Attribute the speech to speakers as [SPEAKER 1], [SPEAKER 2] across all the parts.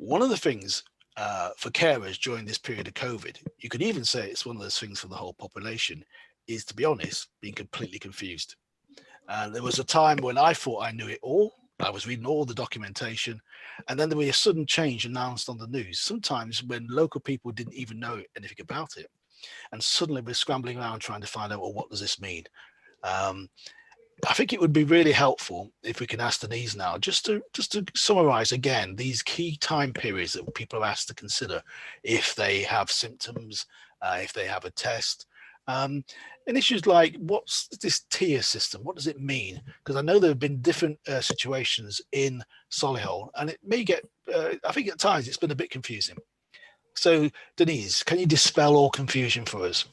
[SPEAKER 1] One of the things for carers during this period of COVID, you could even say it's one of those things for the whole population, is, to be honest, being completely confused. And there was a time when I thought I knew it all. I was reading all the documentation, and then there was a sudden change announced on the news, sometimes when local people didn't even know anything about it. And suddenly we're scrambling around trying to find out, well, what does this mean? Um, I think it would be really helpful if we can ask Denise now, just to summarize again these key time periods that people are asked to consider if they have symptoms, if they have a test, um, and issues like what's this tier system? What does it mean? Because I know there have been different situations in Solihull, and it may get. I think at times it's been a bit confusing. So, Denise, can you dispel all confusion for us?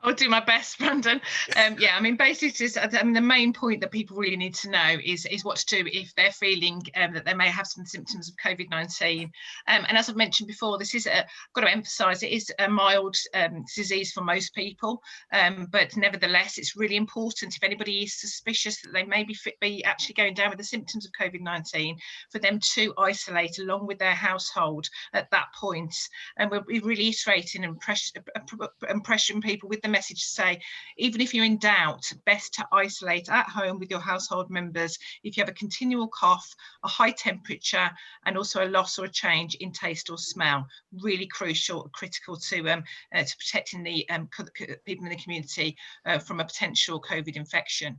[SPEAKER 2] I'll do my best, Brandon. Yeah, I mean, basically, the main point that people really need to know is what to do if they're feeling that they may have some symptoms of COVID-19. And as I've mentioned before, this is I've got to emphasise it is a mild disease for most people, but nevertheless, it's really important if anybody is suspicious that they may be actually going down with the symptoms of COVID-19, for them to isolate along with their household at that point. And we'll be reiterating and pressuring people with the message to say, even if you're in doubt, best to isolate at home with your household members if you have a continual cough, a high temperature, and also a loss or a change in taste or smell. Really crucial, critical to protecting the people in the community from a potential COVID infection.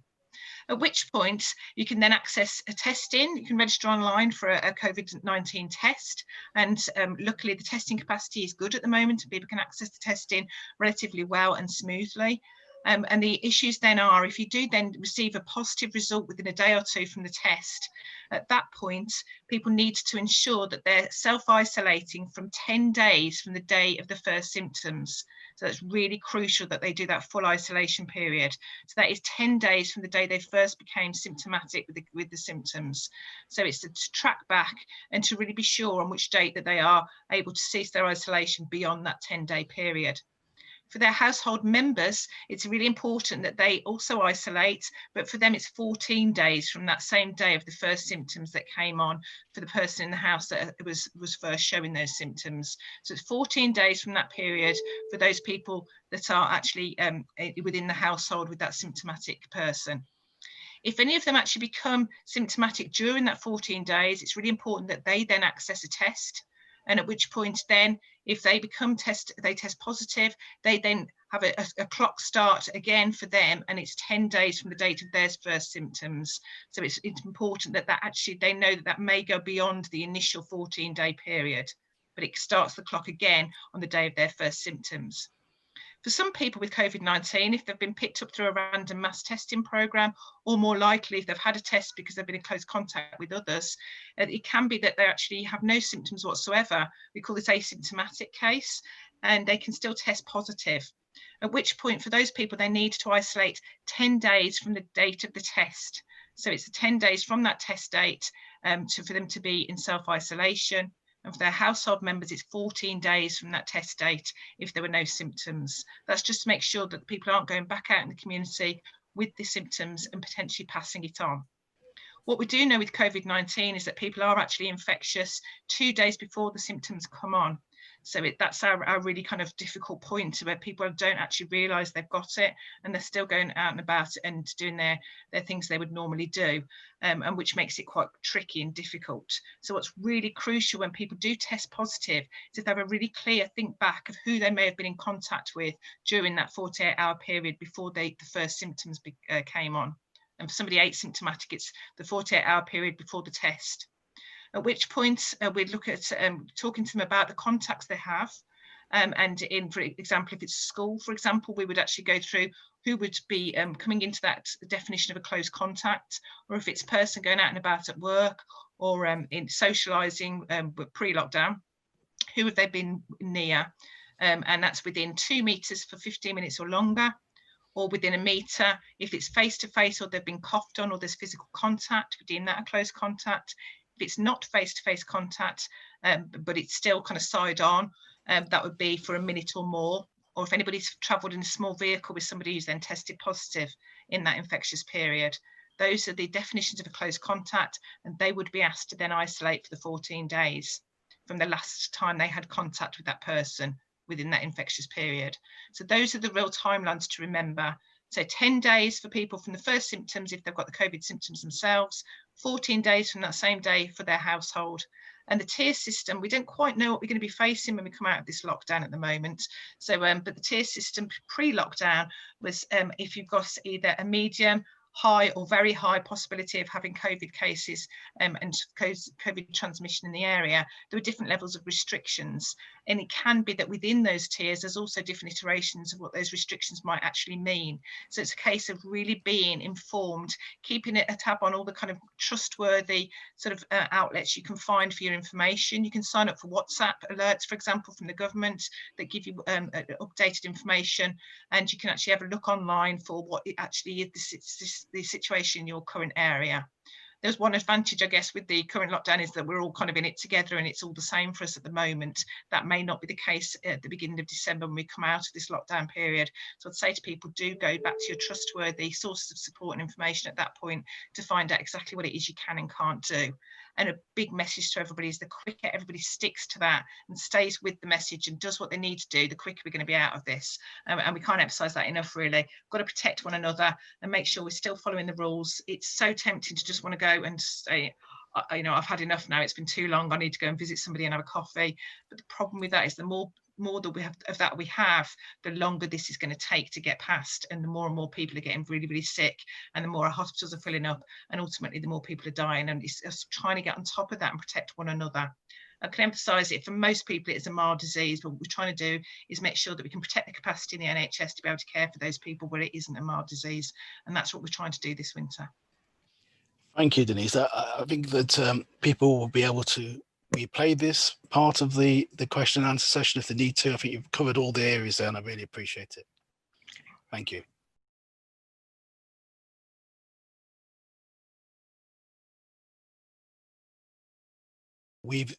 [SPEAKER 2] At which point you can then access a testing. You can register online for a COVID-19 test, and luckily the testing capacity is good at the moment and people can access the testing relatively well and smoothly. And the issues then are, if you do then receive a positive result within a day or two from the test, at that point, people need to ensure that they're self-isolating from 10 days from the day of the first symptoms. So it's really crucial that they do that full isolation period. So that is 10 days from the day they first became symptomatic with the symptoms. So it's to track back and to really be sure on which date that they are able to cease their isolation beyond that 10-day period. For their household members, it's really important that they also isolate, but for them it's 14 days from that same day of the first symptoms that came on for the person in the house that was first showing those symptoms. So it's 14 days from that period for those people that are actually within the household with that symptomatic person. If any of them actually become symptomatic during that 14 days, it's really important that they then access a test. And at which point then, if they test positive, they then have a clock start again for them, and it's 10 days from the date of their first symptoms. So it's important that actually they know that may go beyond the initial 14-day period, but it starts the clock again on the day of their first symptoms. For some people with COVID-19, if they've been picked up through a random mass testing programme, or more likely if they've had a test because they've been in close contact with others, it can be that they actually have no symptoms whatsoever. We call this asymptomatic case, and they can still test positive. At which point, for those people, they need to isolate 10 days from the date of the test. So it's 10 days from that test date for them to be in self-isolation. And for their household members, it's 14 days from that test date if there were no symptoms. That's just to make sure that people aren't going back out in the community with the symptoms and potentially passing it on. What we do know with COVID-19 is that people are actually infectious 2 days before the symptoms come on. So that's our really kind of difficult point, where people don't actually realise they've got it and they're still going out and about and doing their things they would normally do, and which makes it quite tricky and difficult. So what's really crucial when people do test positive is if they have a really clear think back of who they may have been in contact with during that 48-hour period before the first symptoms came on. And for somebody asymptomatic, it's the 48-hour period before the test. At which point we'd look at talking to them about the contacts they have. And for example, if it's school, for example, we would actually go through who would be coming into that definition of a close contact, or if it's a person going out and about at work, or in socialising pre-lockdown, who have they been near? And that's within 2 metres for 15 minutes or longer, or within a metre. If it's face-to-face or they've been coughed on or there's physical contact, we deem that a close contact. If it's not face-to-face contact, but it's still kind of side on, that would be for a minute or more. Or if anybody's travelled in a small vehicle with somebody who's then tested positive in that infectious period, Those are the definitions of a close contact, and they would be asked to then isolate for the 14 days from the last time they had contact with that person within that infectious period. So those are the real timelines to remember. So 10 days for people from the first symptoms if they've got the COVID symptoms themselves, 14 days from that same day for their household. And the tier system, we don't quite know what we're going to be facing when we come out of this lockdown at the moment. So, but the tier system pre-lockdown was if you've got either a medium, high or very high possibility of having COVID cases and COVID transmission in the area, there are different levels of restrictions. And it can be that within those tiers, there's also different iterations of what those restrictions might actually mean. So it's a case of really being informed, keeping a tab on all the kind of trustworthy sort of outlets you can find for your information. You can sign up for WhatsApp alerts, for example, from the government that give you updated information, and you can actually have a look online for what it actually is the situation in your current area. There's one advantage, I guess, with the current lockdown is that we're all kind of in it together and it's all the same for us at the moment. That may not be the case at the beginning of December when we come out of this lockdown period. So I'd say to people, do go back to your trustworthy sources of support and information at that point to find out exactly what it is you can and can't do. And a big message to everybody is the quicker everybody sticks to that and stays with the message and does what they need to do, the quicker we're going to be out of this. And we can't emphasize that enough, really. We've got to protect one another and make sure we're still following the rules. It's so tempting to just want to go and say, you know, I've had enough now, it's been too long, I need to go and visit somebody and have a coffee. But the problem with that is the more that we have of that we have, the longer this is going to take to get past, and the more people are getting really, really sick, and the more our hospitals are filling up, and ultimately the more people are dying. And it's us trying to get on top of that and protect one another. I can emphasise it, for most people it is a mild disease, but what we're trying to do is make sure that we can protect the capacity in the NHS to be able to care for those people where it isn't a mild disease, and that's what we're trying to do this winter.
[SPEAKER 1] Thank you, Denise. I think that people will be able to replay this part of the question and answer session if they need to. I think you've covered all the areas there and I really appreciate it. Thank you. We've